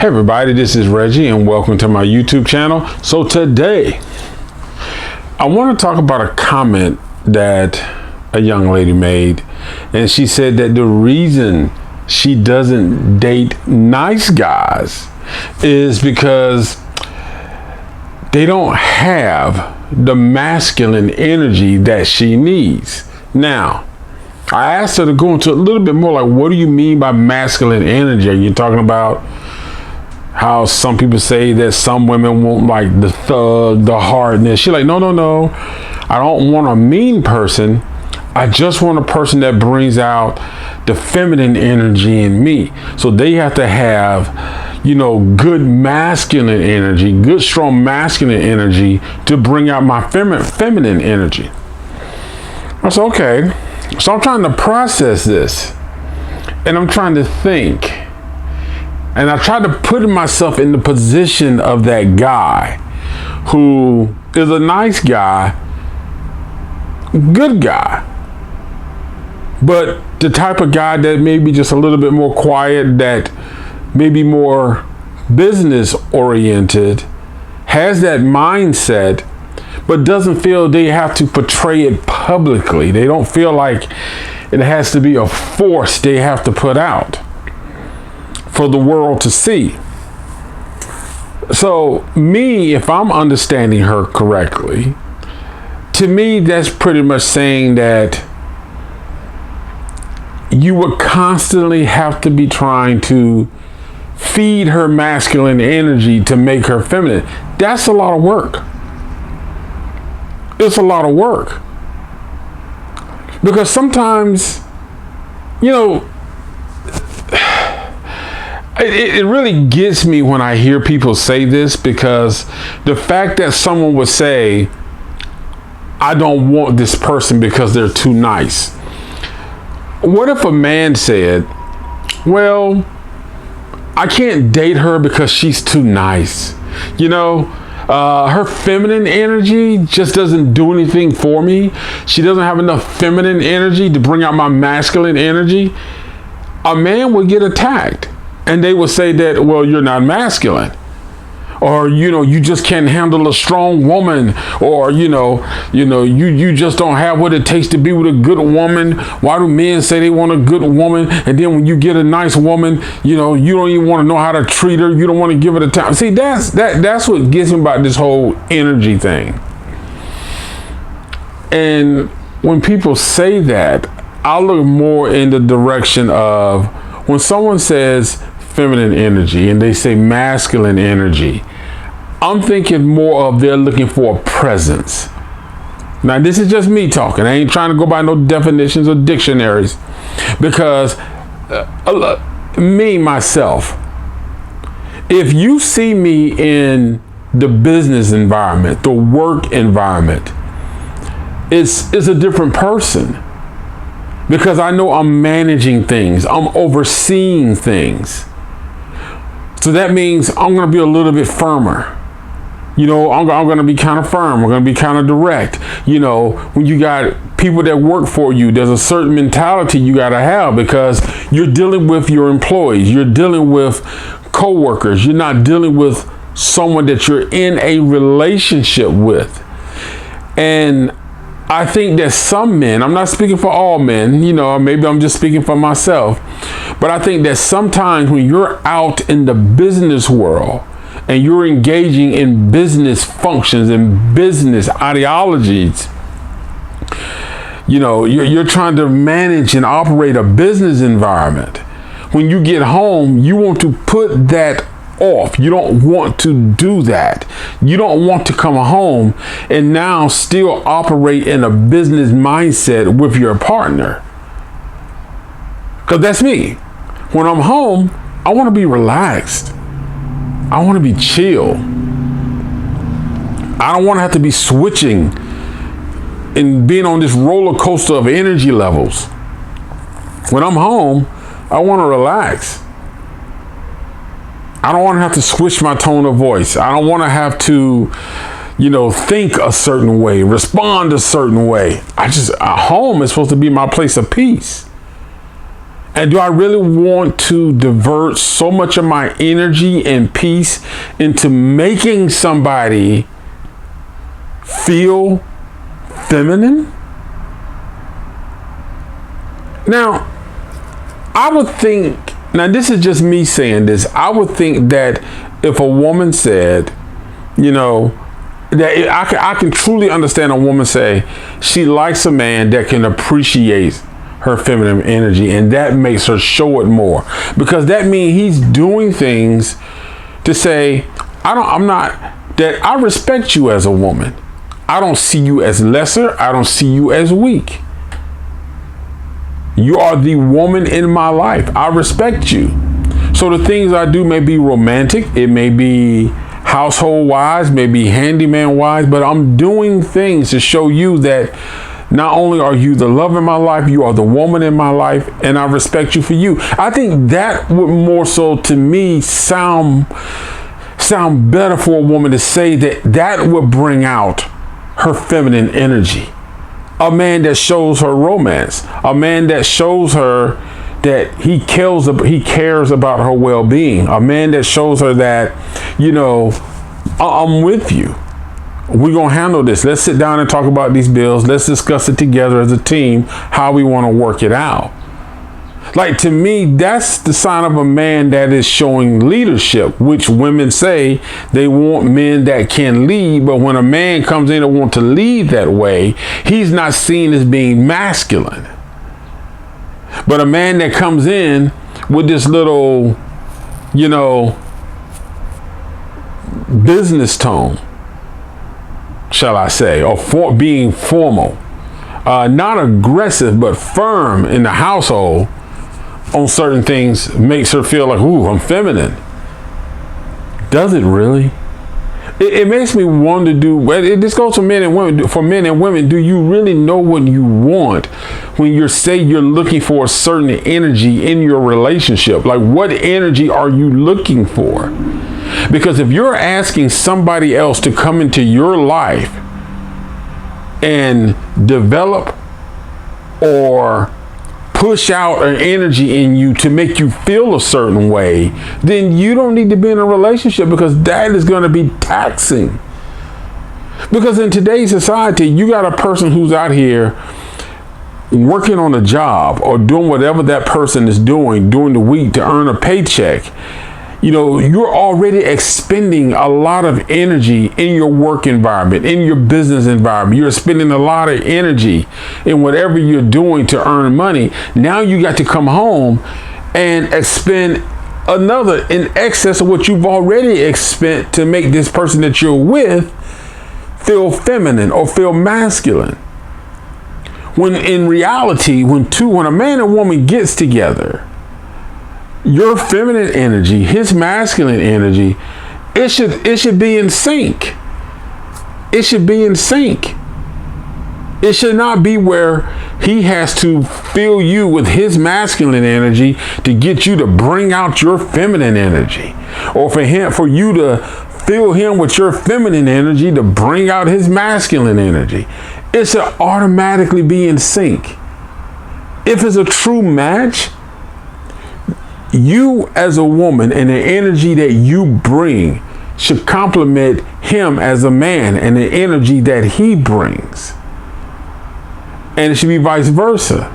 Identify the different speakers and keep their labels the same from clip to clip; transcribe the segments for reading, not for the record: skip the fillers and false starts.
Speaker 1: Hey everybody, this is Reggie and welcome to my YouTube channel. So today, I want to talk about a comment that a young lady made. And she said that the reason she doesn't date nice guys is because they don't have the masculine energy that she needs. Now, I asked her to go into a little bit more like, what do you mean by masculine energy? Are you talking about how some people say that some women want like the thug, the hardness? She's like, no. I don't want a mean person. I just want a person that brings out the feminine energy in me. So they have to have, good masculine energy, good strong masculine energy to bring out my feminine energy. I said, okay. So I'm trying to process this and I'm trying to think. And I tried to put myself in the position of that guy who is a nice guy, good guy, but the type of guy that may be just a little bit more quiet, that may be more business oriented, has that mindset, but doesn't feel they have to portray it publicly. They don't feel like it has to be a force they have to put out for the world to see. So me, if I'm understanding her correctly, to me, that's pretty much saying that you would constantly have to be trying to feed her masculine energy to make her feminine. That's a lot of work. It's a lot of work. Because sometimes, it really gets me when I hear people say this, because the fact that someone would say, I don't want this person because they're too nice. What if a man said, well, I can't date her because she's too nice. Her feminine energy just doesn't do anything for me. She doesn't have enough feminine energy to bring out my masculine energy. A man would get attacked. And they would say that, well, you're not masculine, or, you just can't handle a strong woman, or, you just don't have what it takes to be with a good woman. Why do men say they want a good woman? And then when you get a nice woman, you don't even want to know how to treat her. You don't want to give her the time. See, that's what gets me about this whole energy thing. And when people say that, I look more in the direction of when someone says feminine energy and they say masculine energy, I'm thinking more of they're looking for a presence. Now, this is just me talking. I ain't trying to go by no definitions or dictionaries, because me, myself, if you see me in the business environment, the work environment, it's a different person, because I know I'm managing things. I'm overseeing things. So that means I'm going to be a little bit firmer. I'm going to be kind of firm. I'm going to be kind of direct. When you got people that work for you, there's a certain mentality you got to have, because you're dealing with your employees. You're dealing with coworkers. You're not dealing with someone that you're in a relationship with. And I think that some men, I'm not speaking for all men, maybe I'm just speaking for myself, but I think that sometimes when you're out in the business world and you're engaging in business functions and business ideologies, you're trying to manage and operate a business environment. When you get home, you want to put that off. You don't want to do that. You don't want to come home and now still operate in a business mindset with your partner. Because that's me. When I'm home, I want to be relaxed. I want to be chill. I don't want to have to be switching and being on this roller coaster of energy levels. When I'm home, I want to relax. I don't want to have to switch my tone of voice. I don't want to have to, think a certain way, respond a certain way. Home is supposed to be my place of peace. And do I really want to divert so much of my energy and peace into making somebody feel feminine? Now, I would think, now this is just me saying this, I would think that if a woman said, you know, that I can truly understand a woman say she likes a man that can appreciate her feminine energy, and that makes her show it more, because that means he's doing things to say, I respect you as a woman. I don't see you as lesser. I don't see you as weak. You are the woman in my life. I respect you. So the things I do may be romantic. It may be household wise, maybe handyman wise, but I'm doing things to show you that not only are you the love in my life, you are the woman in my life, and I respect you for you. I think that would more so, to me, sound better for a woman to say that would bring out her feminine energy. A man that shows her romance, a man that shows her that he cares about her well-being, a man that shows her that, you know, I'm with you. We're going to handle this. Let's sit down and talk about these bills. Let's discuss it together as a team, how we want to work it out. Like, to me, that's the sign of a man that is showing leadership, which women say they want men that can lead. But when a man comes in and wants to lead that way, he's not seen as being masculine. But a man that comes in with this little, you know, business tone, shall I say, or being formal, not aggressive, but firm in the household on certain things, makes her feel like, ooh, I'm feminine. Does it really? It makes me wonder, this goes for men and women. For men and women, do you really know what you want when you're looking for a certain energy in your relationship? Like, what energy are you looking for? Because if you're asking somebody else to come into your life and develop or push out an energy in you to make you feel a certain way, then you don't need to be in a relationship, because that is going to be taxing. Because in today's society, you got a person who's out here working on a job or doing whatever that person is doing during the week to earn a paycheck. You know, you're already expending a lot of energy in your work environment, in your business environment. You're spending a lot of energy in whatever you're doing to earn money. Now you got to come home and expend another in excess of what you've already expended to make this person that you're with feel feminine or feel masculine. When in reality, when a man and woman gets together, your feminine energy, his masculine energy, it should be in sync. It should be in sync. It should not be where he has to fill you with his masculine energy to get you to bring out your feminine energy, or for you to fill him with your feminine energy to bring out his masculine energy. It should automatically be in sync. If it's a true match, you as a woman and the energy that you bring should complement him as a man and the energy that he brings. And it should be vice versa.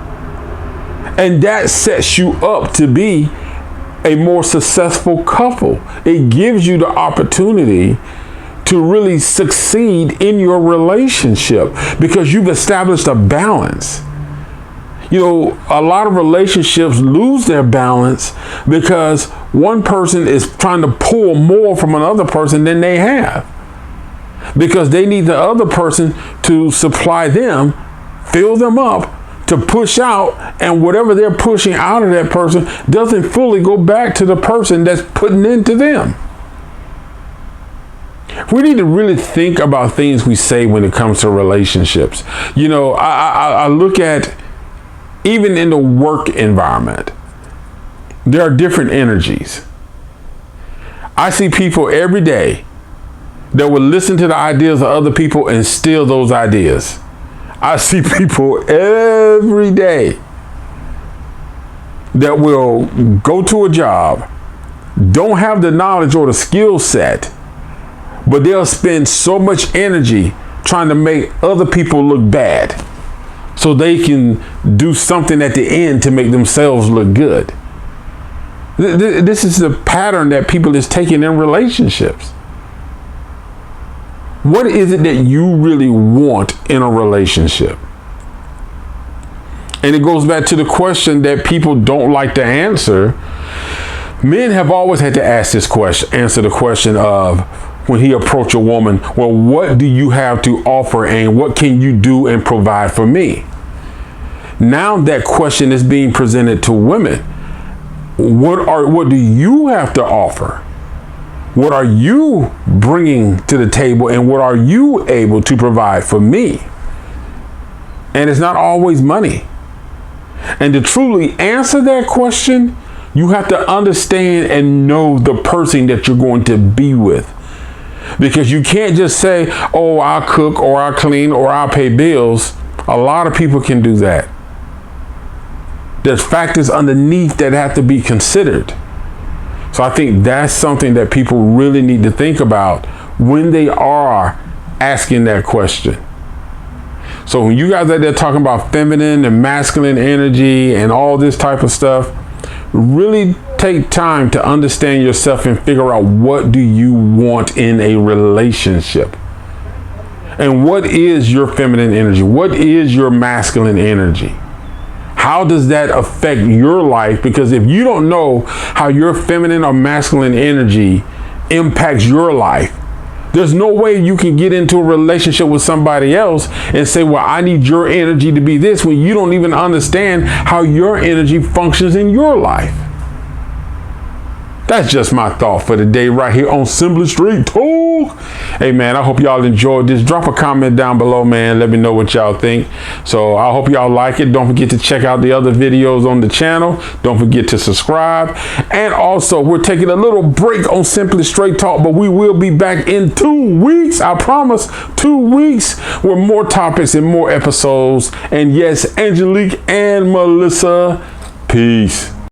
Speaker 1: And that sets you up to be a more successful couple. It gives you the opportunity to really succeed in your relationship because you've established a balance. You know, a lot of relationships lose their balance because one person is trying to pull more from another person than they have, because they need the other person to supply them, fill them up, to push out, and whatever they're pushing out of that person doesn't fully go back to the person that's putting into them. We need to really think about things we say when it comes to relationships. You know, I look at, even in the work environment, there are different energies. I see people every day that will listen to the ideas of other people and steal those ideas. I see people every day that will go to a job, don't have the knowledge or the skill set, but they'll spend so much energy trying to make other people look bad so they can do something at the end to make themselves look good. This is the pattern that people is taking in relationships. What is it that you really want in a relationship? And it goes back to the question that people don't like to answer. Men have always had to ask this question, answer the question of, when he approached a woman, well, what do you have to offer and what can you do and provide for me? Now that question is being presented to women. What do you have to offer? What are you bringing to the table and what are you able to provide for me? And it's not always money. And to truly answer that question, you have to understand and know the person that you're going to be with. Because you can't just say, oh, I'll cook or I'll clean or I'll pay bills. A lot of people can do that. There's factors underneath that have to be considered. So I think that's something that people really need to think about when they are asking that question. So when you guys out there talking about feminine and masculine energy and all this type of stuff, really take time to understand yourself and figure out what do you want in a relationship. And what is your feminine energy? What is your masculine energy? How does that affect your life? Because if you don't know how your feminine or masculine energy impacts your life, there's no way you can get into a relationship with somebody else and say, well, I need your energy to be this, when you don't even understand how your energy functions in your life. That's just my thought for the day right here on Simply Straight Talk. Hey, man, I hope y'all enjoyed this. Drop a comment down below, man. Let me know what y'all think. So I hope y'all like it. Don't forget to check out the other videos on the channel. Don't forget to subscribe. And also, we're taking a little break on Simply Straight Talk, but we will be back in 2 weeks. I promise, 2 weeks with more topics and more episodes. And yes, Angelique and Melissa, peace.